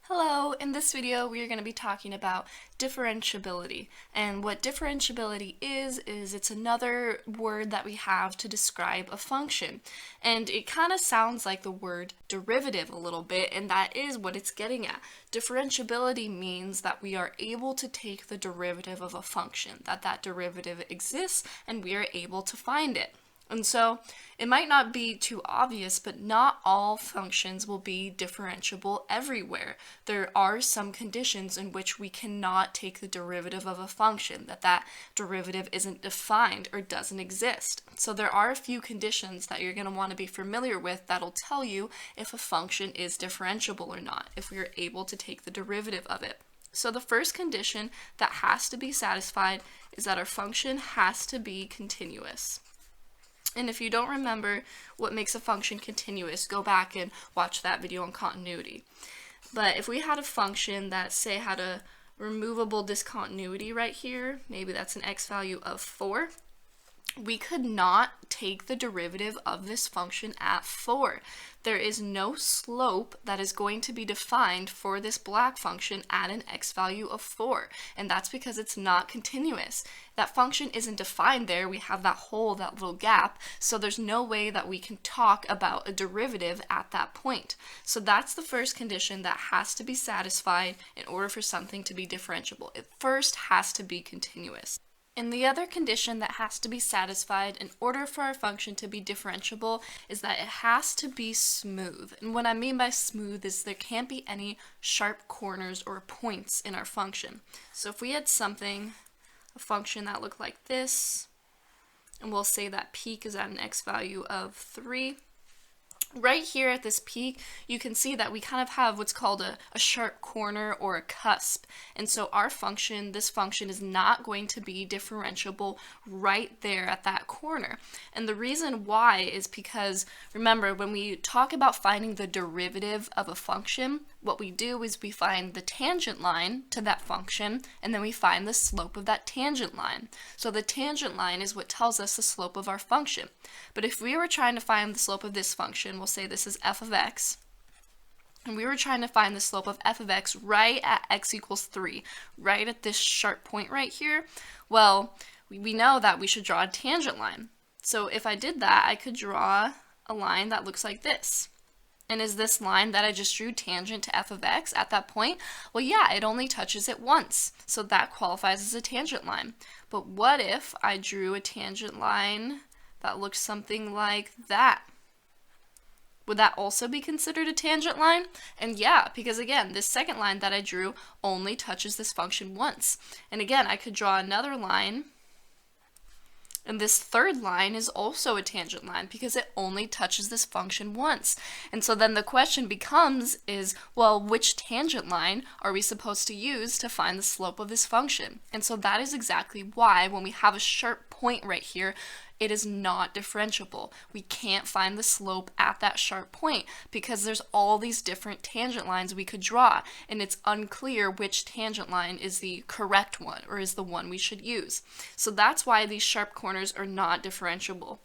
Hello, in this video we are going to be talking about differentiability. And what differentiability is it's another word that we have to describe a function. And it kind of sounds like the word derivative a little bit, and that is what it's getting at. Differentiability means that we are able to take the derivative of a function, that derivative exists and we are able to find it. And so it might not be too obvious, but not all functions will be differentiable everywhere. There are some conditions in which we cannot take the derivative of a function, that derivative isn't defined or doesn't exist. So there are a few conditions that you're going to want to be familiar with that'll tell you if a function is differentiable or not, if we are able to take the derivative of it. So the first condition that has to be satisfied is that our function has to be continuous. And if you don't remember what makes a function continuous, go back and watch that video on continuity. But if we had a function that, say, had a removable discontinuity right here, maybe that's an x value of 4, we could not take the derivative of this function at 4. There is no slope that is going to be defined for this black function at an x value of 4, and that's because it's not continuous. That function isn't defined there. We have that hole, that little gap, so there's no way that we can talk about a derivative at that point. So that's the first condition that has to be satisfied in order for something to be differentiable. It first has to be continuous. And the other condition that has to be satisfied in order for our function to be differentiable is that it has to be smooth. And what I mean by smooth is there can't be any sharp corners or points in our function. So if we had a function that looked like this, and we'll say that peak is at an x value of 3, right here at this peak, you can see that we kind of have what's called a sharp corner or a cusp. And so our function, this function, is not going to be differentiable right there at that corner. And the reason why is because, remember, when we talk about finding the derivative of a function, what we do is we find the tangent line to that function, and then we find the slope of that tangent line. So the tangent line is what tells us the slope of our function. But if we were trying to find the slope of this function, we'll say this is f of x, and we were trying to find the slope of f of x right at x equals 3, right at this sharp point right here, well, we know that we should draw a tangent line. So if I did that, I could draw a line that looks like this. And is this line that I just drew tangent to f of x at that point? Well, yeah, it only touches it once, so that qualifies as a tangent line. But what if I drew a tangent line that looks something like that? Would that also be considered a tangent line? And yeah, because again, this second line that I drew only touches this function once. And again, I could draw another line, and this third line is also a tangent line because it only touches this function once. And so then the question becomes well, which tangent line are we supposed to use to find the slope of this function? And so that is exactly why when we have a sharp point right here, it is not differentiable. We can't find the slope at that sharp point because there's all these different tangent lines we could draw, and it's unclear which tangent line is the correct one or is the one we should use. So that's why these sharp corners are not differentiable.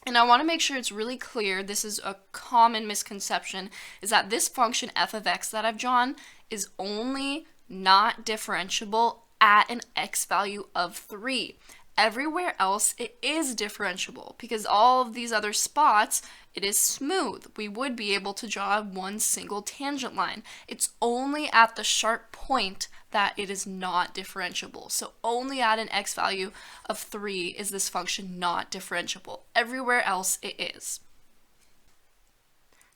And I want to make sure it's really clear, this is a common misconception, is that this function f of x that I've drawn is only not differentiable at an x value of 3. Everywhere else, it is differentiable because all of these other spots, it is smooth. We would be able to draw one single tangent line. It's only at the sharp point that it is not differentiable. So only at an x value of 3 is this function not differentiable. Everywhere else, it is.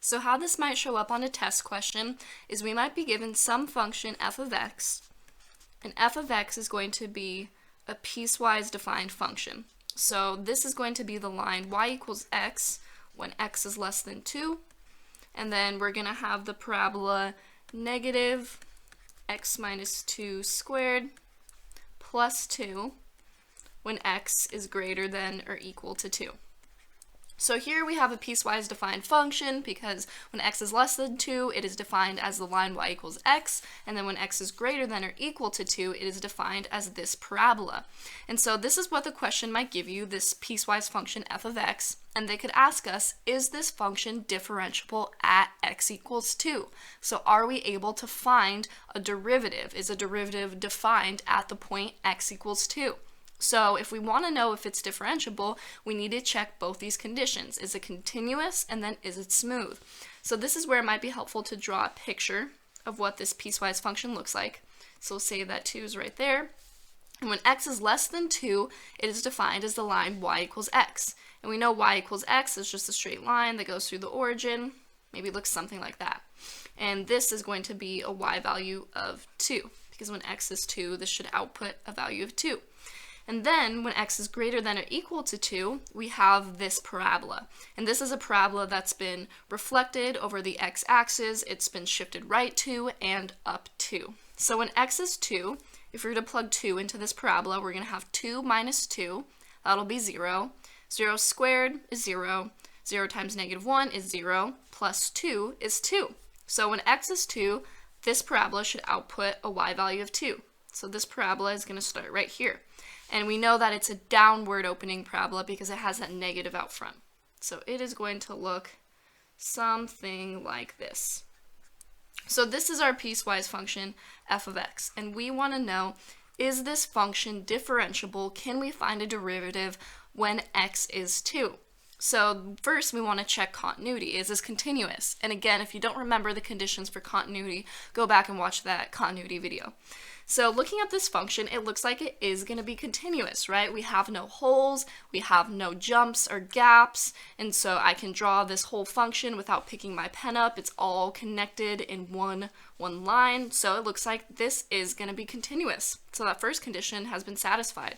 So how this might show up on a test question is we might be given some function f of x, and f of x is going to be a piecewise defined function. So this is going to be the line y equals x when x is less than 2, and then we're going to have the parabola negative x minus 2 squared plus 2 when x is greater than or equal to 2. So here we have a piecewise defined function because when x is less than 2, it is defined as the line y equals x, and then when x is greater than or equal to 2, it is defined as this parabola. And so this is what the question might give you, this piecewise function f of x, and they could ask us, is this function differentiable at x equals 2? So are we able to find a derivative? Is a derivative defined at the point x equals 2? So if we want to know if it's differentiable, we need to check both these conditions. Is it continuous, and then is it smooth? So this is where it might be helpful to draw a picture of what this piecewise function looks like. So we'll say that 2 is right there. And when x is less than 2, it is defined as the line y equals x. And we know y equals x is just a straight line that goes through the origin. Maybe it looks something like that. And this is going to be a y value of 2, because when x is 2, this should output a value of 2. And then when x is greater than or equal to 2, we have this parabola. And this is a parabola that's been reflected over the x-axis. It's been shifted right 2 and up 2. So when x is 2, if we were to plug 2 into this parabola, we're going to have 2 minus 2. That'll be 0. 0 squared is 0. 0 times negative 1 is 0. Plus 2 is 2. So when x is 2, this parabola should output a y value of 2. So this parabola is going to start right here. And we know that it's a downward opening parabola because it has that negative out front. So it is going to look something like this. So this is our piecewise function f of x. And we want to know, is this function differentiable? Can we find a derivative when x is 2? So first we want to check continuity. Is this continuous? And again, if you don't remember the conditions for continuity, go back and watch that continuity video. So looking at this function, it looks like it is going to be continuous, right? We have no holes, we have no jumps or gaps, and so I can draw this whole function without picking my pen up. It's all connected in one line, so it looks like this is going to be continuous. So that first condition has been satisfied.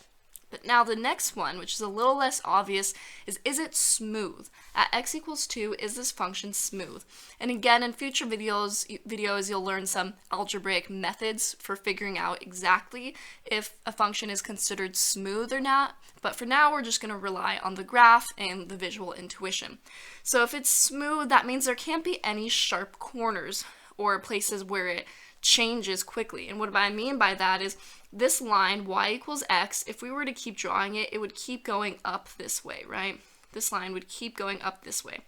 But now the next one, which is a little less obvious, is it smooth? At x equals 2, is this function smooth? And again, in future videos you'll learn some algebraic methods for figuring out exactly if a function is considered smooth or not. But for now, we're just going to rely on the graph and the visual intuition. So if it's smooth, that means there can't be any sharp corners or places where it changes quickly. And what I mean by that is this line, y equals x, if we were to keep drawing it, it would keep going up this way, right? This line would keep going up this way.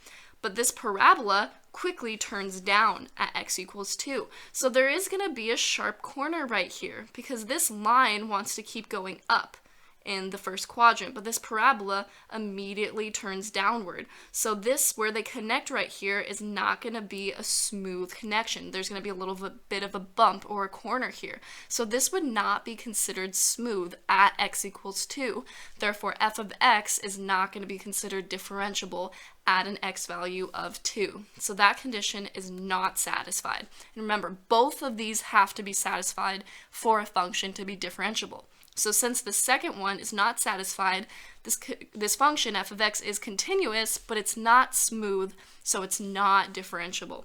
But this parabola quickly turns down at x equals 2. So there is going to be a sharp corner right here because this line wants to keep going up in the first quadrant, but this parabola immediately turns downward. So this, where they connect right here, is not going to be a smooth connection. There's going to be a little bit of a bump or a corner here. So this would not be considered smooth at x equals 2. Therefore, f of x is not going to be considered differentiable at an x value of 2. So that condition is not satisfied. And remember, both of these have to be satisfied for a function to be differentiable. So since the second one is not satisfied, this function f of x is continuous, but it's not smooth, so it's not differentiable.